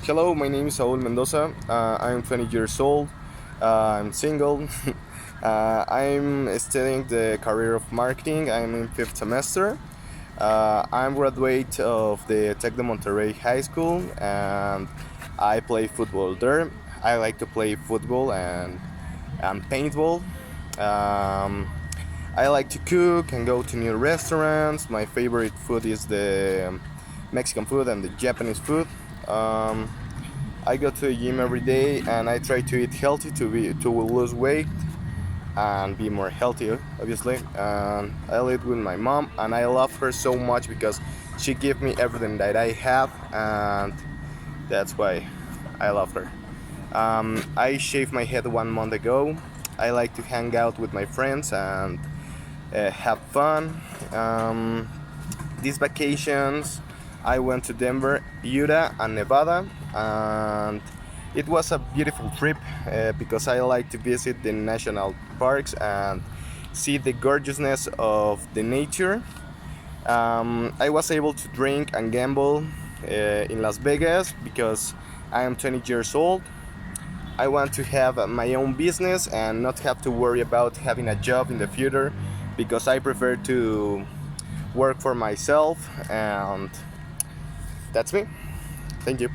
Hello, my name is Saul Mendoza. I'm 20 years old. I'm single. I'm studying the career of marketing. I'm in fifth semester. I'm graduate of the Tec de Monterrey High School, and I play football there. I like to play football and paintball. Um, I like to cook and go to new restaurants. My favorite food is the Mexican food and the Japanese food. Um, I go to the gym every day and I try to eat healthy to lose weight and be more healthy, obviously. And I live with my mom and I love her so much because she gives me everything that I have, and that's why I love her. I shaved my head 1 month ago. I like to hang out with my friends and have fun. These vacations, I went to Denver, Utah, and Nevada, and it was a beautiful trip because I like to visit the national parks and see the gorgeousness of the nature. I was able to drink and gamble in Las Vegas because I am 20 years old. I want to have my own business and not have to worry about having a job in the future because I prefer to work for myself, and that's me. Thank you.